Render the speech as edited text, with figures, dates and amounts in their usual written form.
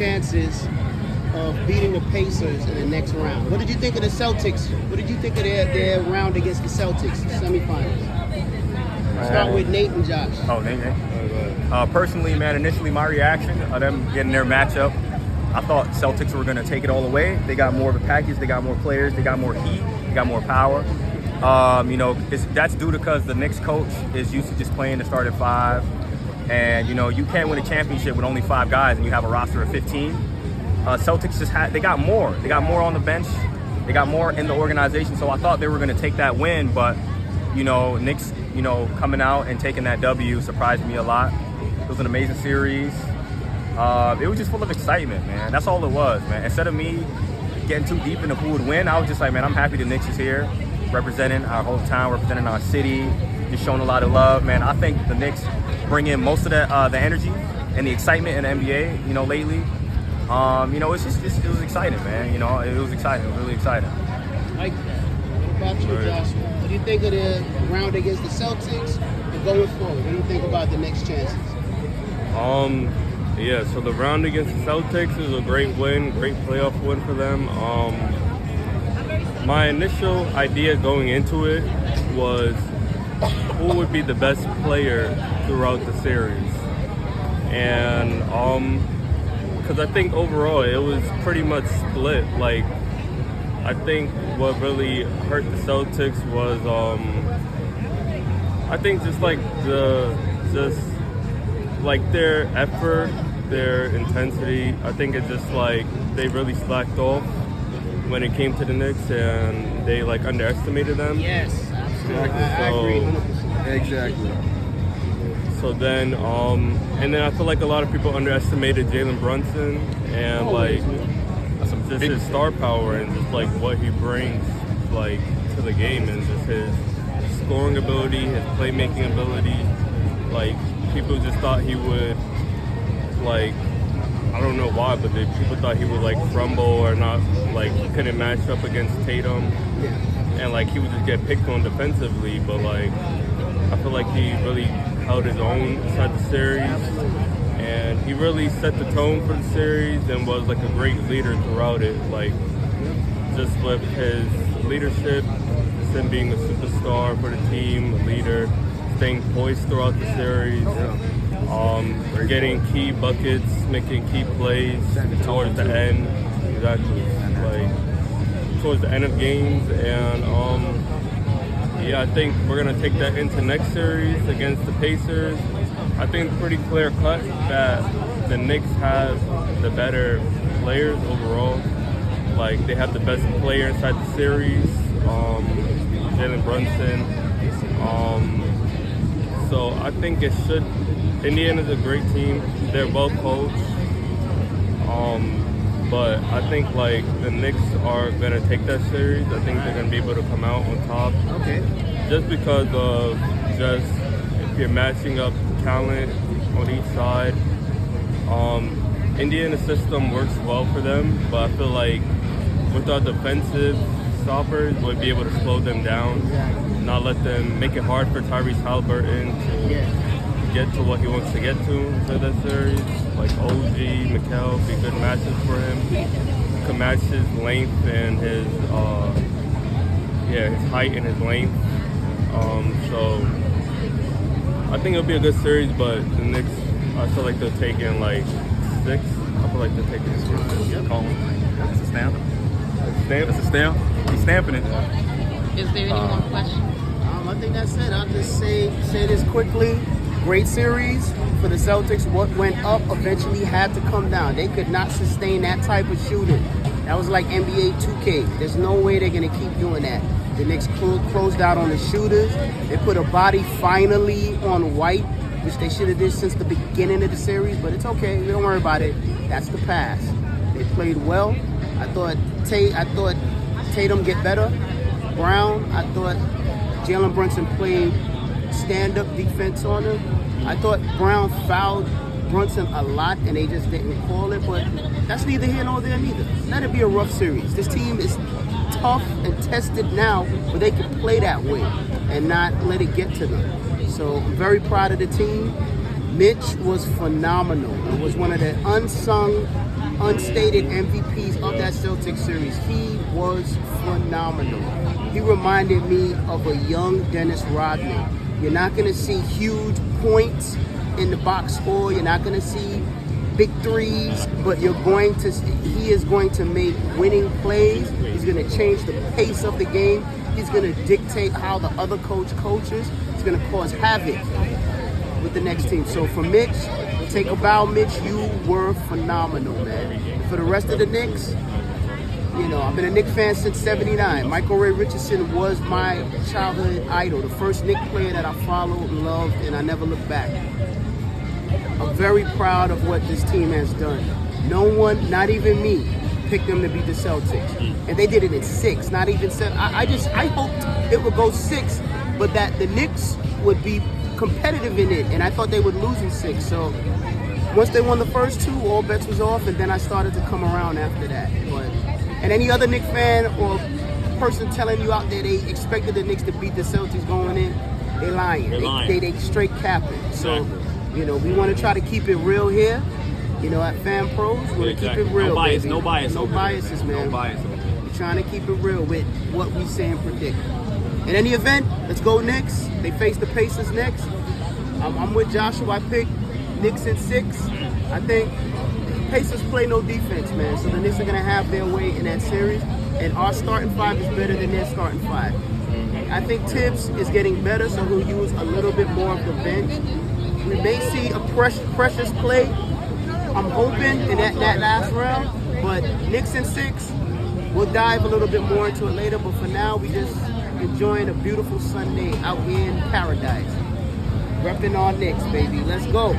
chances of beating the Pacers in the next round. What did you think of the Celtics? What did you think of their round against the Celtics, semifinals? Start with Nate and Josh. Oh, Nate. Personally, man, initially my reaction of them getting their matchup, I thought Celtics were going to take it all away. They got more of a package. They got more players. They got more heat. They got more power. That's due to because the Knicks coach is used to just playing the starting five. And, you can't win a championship with only 5 guys and you have a roster of 15. Celtics they got more. They got more on the bench. They got more in the organization. So I thought they were going to take that win. But, Knicks, coming out and taking that W surprised me a lot. It was an amazing series. It was just full of excitement, man. That's all it was, man. Instead of me getting too deep into who would win, I was just like, man, I'm happy the Knicks is here, representing our hometown, representing our city, just showing a lot of love, man. I think the Knicks bring in most of the energy and the excitement in the NBA, lately. It was exciting, man. It was exciting. It was really exciting. Like that. What about you, Joshua? What do you think of the round against the Celtics and going forward? What do you think about the Knicks' chances? Yeah, so the round against the Celtics is a great win, great playoff win for them. My initial idea going into it was who would be the best player throughout the series. And because I think overall it was pretty much split. Like, I think what really hurt the Celtics was I think just their effort, their intensity. I think it's just like they really slacked off when it came to the Knicks and they underestimated them. Yes, absolutely. I agree 100%. Exactly. So then, and then I feel like a lot of people underestimated Jalen Brunson and just his star power and just what he brings to the game and just his scoring ability, his playmaking ability. People just thought he would I don't know why, but people thought he would crumble or not, he couldn't match up against Tatum, and he would just get picked on defensively. But I feel like he really held his own inside the series, and he really set the tone for the series and was a great leader throughout it. Just with his leadership, just him being a superstar for the team, a leader, staying poised throughout the series. Getting key buckets, making key plays towards the end. Exactly. Towards the end of games. And I think we're going to take that into next series against the Pacers. I think it's pretty clear cut that the Knicks have the better players overall. They have the best player inside the series, Jalen Brunson. So I think it should. Indiana's a great team. They're well coached. But I think the Knicks are gonna take that series. I think they're gonna be able to come out on top. Okay. Just because of if you're matching up talent on each side. Indiana's system works well for them, but I feel with our defensive stoppers, we'll be able to slow them down, not let them make it hard for Tyrese Halliburton to get to what he wants to get to inside that series. OG, Mikal be good matches for him. He can match his length and his height and his length. So I think it'll be a good series, but the Knicks, I feel like they'll take in 6. I feel like they'll take in 6. That's a stamp. That's a stamp. He's stamping it. Is there any more questions? I think that's it. I'll just say this quickly. Great series for the Celtics. What went up eventually had to come down. They could not sustain that type of shooting. That was like NBA 2K. There's no way they're going to keep doing that. The Knicks closed out on the shooters. They put a body finally on White, which they should have did since the beginning of the series, but it's okay. We don't worry about it. That's the past. They played well. I thought Tatum get better. Brown, I thought Jalen Brunson played stand-up defense on him. I thought Brown fouled Brunson a lot and they just didn't call it, but that's neither here nor there neither. Let it be a rough series. This team is tough and tested now, but they can play that way and not let it get to them. So I'm very proud of the team. Mitch was phenomenal. It was one of the unsung unstated MVPs of that Celtics series. He was phenomenal. He reminded me of a young Dennis Rodman. You're not going to see huge points in the box score. You're not going to see big threes, but he is going to make winning plays. He's going to change the pace of the game. He's going to dictate how the other coach coaches. He's going to cause havoc with the next team. So for Mitch, take a bow, Mitch. You were phenomenal, man. For the rest of the Knicks, you know, I've been a Knicks fan since '79. Michael Ray Richardson was my childhood idol, the first Knicks player that I followed and loved, and I never looked back. I'm very proud of what this team has done. No one, not even me, picked them to beat the Celtics. And they did it in 6, not even 7. I hoped it would go 6, but that the Knicks would be competitive in it, and I thought they would lose in 6. So once they won the first 2, all bets was off, and then I started to come around after that. And any other Knicks fan or person telling you out there they expected the Knicks to beat the Celtics going in, they lying. They straight capping. So, you know, we want to try to keep it real here. You know, at Fan Pros, we want to keep it real, No bias, baby. no bias. No biases, man. No bias. We're trying to keep it real with what we say and predict. In any event, let's go Knicks. They face the Pacers next. I'm with Joshua. I picked Knicks in 6. I think Pacers play no defense, man. So the Knicks are going to have their way in that series. And our starting 5 is better than their starting 5. I think Tibbs is getting better, so he'll use a little bit more of the bench. We may see a precious play, I'm hoping, in that last round. But Knicks in 6, we'll dive a little bit more into it later. But for now, we just enjoying a beautiful Sunday out here in paradise. Repping our Knicks, baby. Let's go.